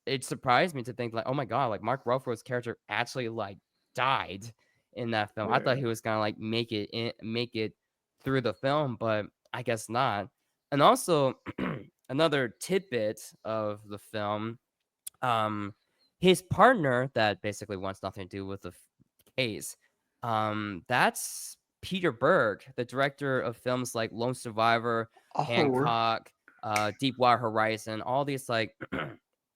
it surprised me to think, like, "Oh my god," like, Mark Ruffalo's character actually, like, died in that film. I thought Yeah. he was gonna, like, make it through the film, but I guess not. And also, another tidbit of the film, um, his partner that basically wants nothing to do with the case, that's Peter Berg, the director of films like Lone Survivor, Oh, Hancock, Deepwater Horizon, all these like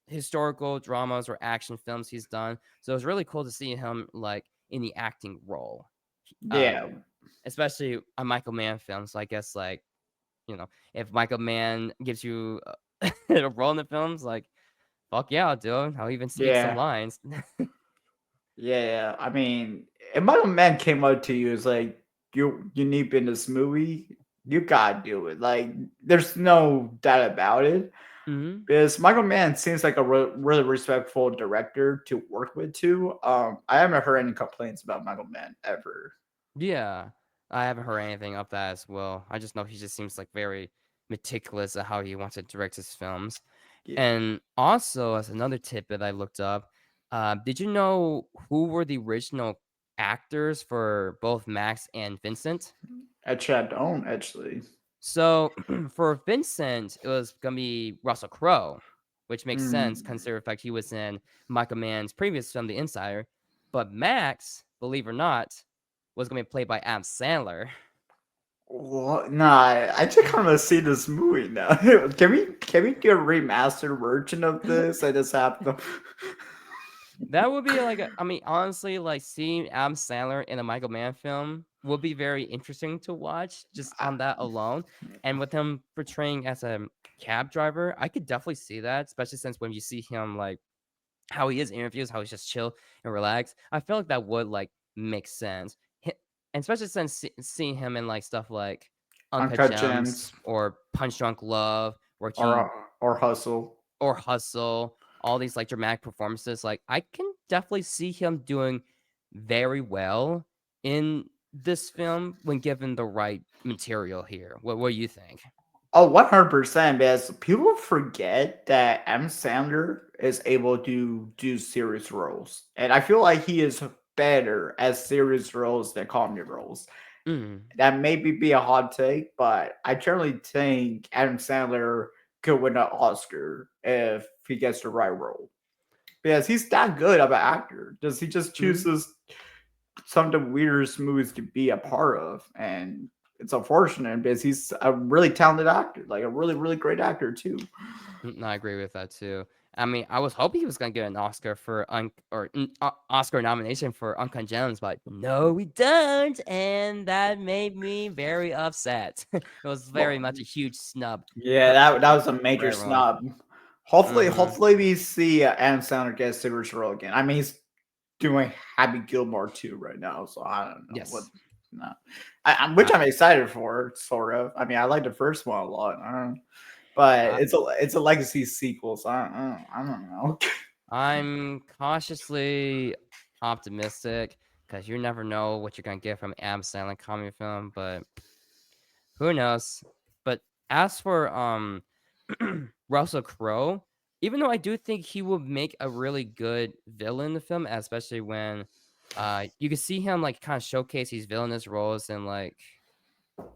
historical dramas or action films he's done. So it's really cool to see him like in the acting role, yeah. especially a Michael Mann film. So I guess like if Michael Mann gives you a role in the films, like fuck yeah, I'll do it. I'll even speak some Yeah. lines. Yeah. I mean, if Michael Mann came up to you, it's like you need in this movie, you gotta do it. Like, there's no doubt about it. Mhm. Because Michael Mann seems like a really respectful director to work with too. I haven't heard any complaints about Michael Mann ever. Yeah. I haven't heard anything of that as well. I just know he just seems like very meticulous at how he wants to direct his films. Yeah, And also, as another tidbit I looked up, did you know who were the original actors for both Max and Vincent? actually, I don't actually. So for Vincent, it was gonna be Russell Crowe, which makes sense Hmm. considering the fact he was in Michael Mann's previous film, The Insider. But Max, believe it or not, was gonna be played by Adam Sandler. What? Nah, I just kind of see this movie now. Can we get a remastered version of this? I just have to. That would be like I mean, honestly, like seeing Adam Sandler in a Michael Mann film would be very interesting to watch just I- on that alone. And with him portraying as a cab driver, I could definitely see that, especially since when you see him like how he is in interviews, how he's just chill and relaxed. I feel like that would like make sense, and especially since seeing him in like stuff like Uncut Uncut Gems Gems or Punch Drunk Love, where he or Hustle. or Hustle, all these like dramatic performances, like I can definitely see him doing very well in this film when given the right material here. What do you think? Oh, 100%, because people forget that M. Sandler is able to do serious roles. And I feel like he is better at serious roles than comedy roles. Mm. That maybe be a hot take, but I generally think Adam Sandler could win an Oscar if he gets the right role. Because he's that good of an actor. Does he just Mhm. chooses some of the weirdest movies to be a part of? And it's unfortunate because he's a really talented actor, like a really, really great actor too. No, I agree with that too. I mean, I was hoping he was gonna get an Oscar for Oscar nomination for Uncut Gems, but no, we don't, and that made me very upset. It was very Well, much a huge snub yeah, for that was a for major everyone. snub. Hopefully, Mhm. hopefully we see Adam Sandler get a serious role again. I mean, he's doing Happy Gilmore 2 right now, so I don't know what. Yes. No, which I'm excited for, sort of. I mean, I like the first one a lot, but I it's a legacy sequel, so I don't know. I'm cautiously optimistic because you never know what you're gonna get from Adam Sandler comedy film, but who knows? But as for Russell Crowe, even though I do think he will make a really good villain in the film, especially when you can see him like kind of showcase these villainous roles in like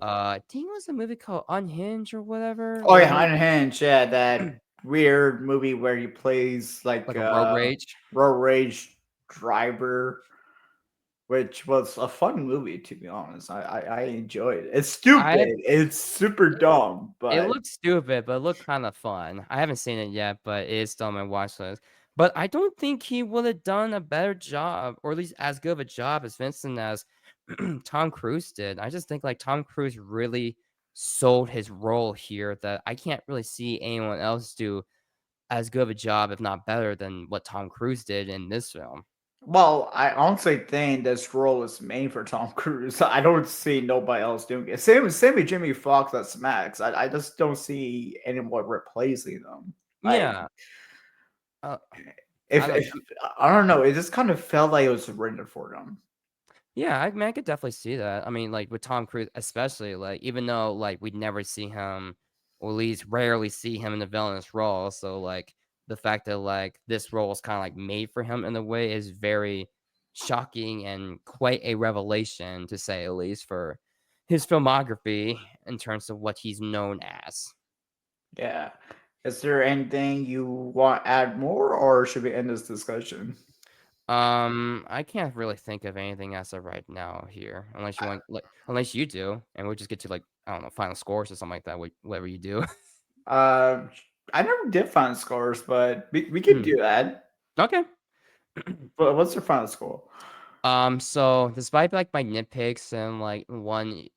I think it was a movie called Unhinged or whatever, Oh where yeah, he Unhinged, yeah, that weird movie where he plays like like a road rage. road rage driver, which was a fun movie to be honest. I enjoyed it. It's I stupid. It's super dumb, It but looked stupid, but it looked kinda fun. I haven't seen it yet, but it is still on my watch list. But I don't think he would have done a better job, or at least as good of a job as Vincent as Tom Cruise did. I just think, like, Tom Cruise really sold his role here that I can't really see anyone else do as good of a job, if not better, than what Tom Cruise did in this film. well, I honestly think this role is made for Tom Cruise. I don't see nobody else doing it. Same with Jimmy Fox as Max. I just don't see anyone replacing them. Like Yeah, uh, I if don't if know. I don't know, it just kind of felt like it was written for them. Yeah, I mean, I could definitely see that. I mean, like with Tom Cruise, especially like even though like we'd never see him, or at least rarely see him in the villainous role. So like the fact that like this role is kind of like made for him in a way is very shocking and quite a revelation to say at least for his filmography in terms of what he's known as. Yeah. Is there anything you want to add more, or should we end this discussion? I can't really think of anything as of right now here, unless you want, like, unless you do, and we'll just get to like I don't know, final scores or something like that. Whatever you do. Uh, I never did final scores, but we could Hmm. do that. Okay. But what's your final score? So despite like my nitpicks and like one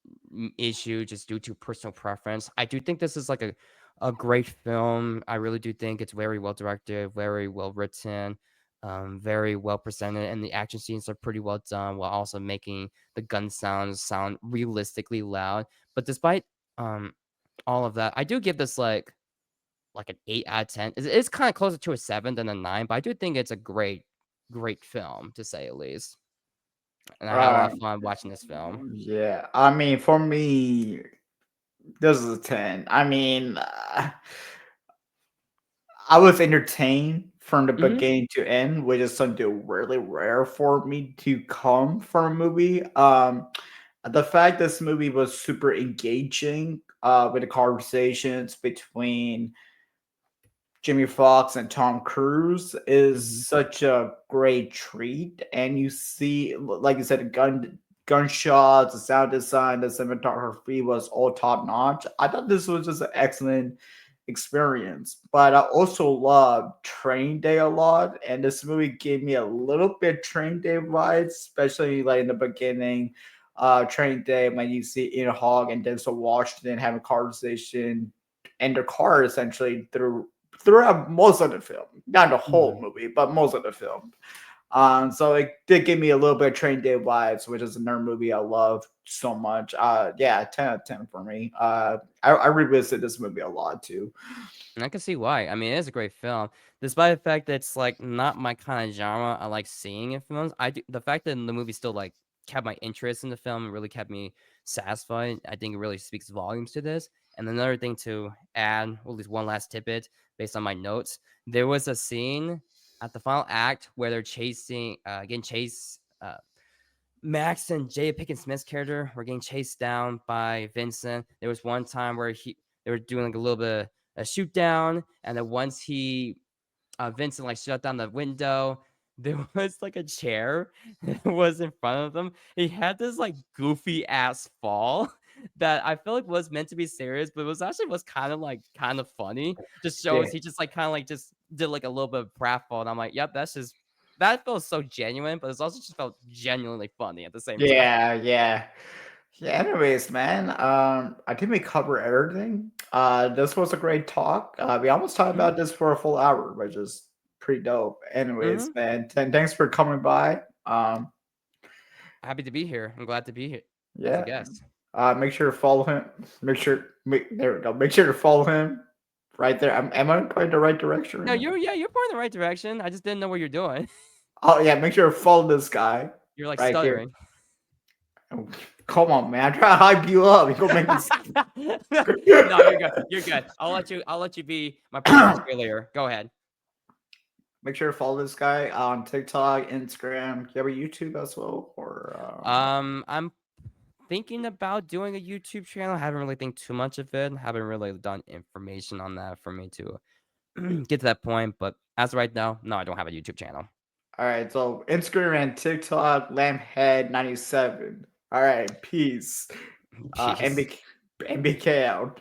issue just due to personal preference, I do think this is like a great film. I really do think it's very well directed, very well written, very well presented, and the action scenes are pretty well done while also making the gun sounds sound realistically loud. But despite um all of that, I do give this like an 8 out of 10. It's kind of closer to a 7 than a 9, but I do think it's a great film to say at least. And I had a lot of Uh, fun watching this film. yeah. I mean, for me, this is a 10. I mean, I was entertained from the Mhm, beginning to end, which is something really rare for me to come from a movie. The fact this movie was super engaging with the conversations between Jimmy Fox and Tom Cruise is mhm, such a great treat. And you see, like you said, the gunshots, the sound design, the cinematography was all top notch. I thought this was just an excellent experience. But I also love Train Day a lot, and this movie gave me a little bit Train Day vibes, especially like in the beginning. Train Day when you see Ian Hawke and Denzel Washington having a conversation in their car essentially throughout most of the film, not the whole mhm. movie, but most of the film. So it did give me a little bit of Train Day vibes, which is another movie I love so much. Yeah, 10 out of 10 for me. I revisit this movie a lot too. And I can see why. I mean, it is a great film, despite the fact that it's like not my kind of genre. I like seeing in films. The fact that the movie still like kept my interest in the film and really kept me satisfied. I think it really speaks volumes to this. And another thing to add, or at least one last tidbit based on my notes, there was a scene at the final act where they're chasing, getting chased. Max and Jada Pinkett Smith's character were getting chased down by Vincent. There was one time where they were doing like a little bit of a shoot down, and then once Vincent like shut down the window, there was like a chair that was in front of them. He had this like goofy ass fall that I feel like was meant to be serious, but it was kind of funny. Just Yeah, shows he just like kind of like just did like a little bit of pratfall, and I'm like, yep, that feels so genuine, but it's also just felt genuinely funny at the same time. yeah, yeah. Yeah, anyways, man, I think we covered everything. This was a great talk. We almost talked Mhm, about this for a full hour, which is pretty dope. Anyways, mhm. man, thanks for coming by. Happy to be here. I'm glad to be here as a Yeah, guest. make sure to follow him. There we go. Make sure to follow him right there. Am I going the right direction right No, now? you're pointing in the right direction. I just didn't know what you're doing. Oh yeah, make sure to follow this guy You're like right here. stuttering. Oh, come on, man. I'm trying to hype you up. You gonna make me. No, you're good. You're good. I'll let you be my personal cheerleader. Go ahead. Make sure to follow this guy on TikTok, Instagram. Do you have a YouTube as well? Or I'm thinking about doing a YouTube channel. I haven't really think too much of it. Haven't really done information on that for me to get to that point. But as of right now, no, I don't have a YouTube channel. all right, so Instagram and TikTok, Lamphead97. All right, peace. Peace. MBK out.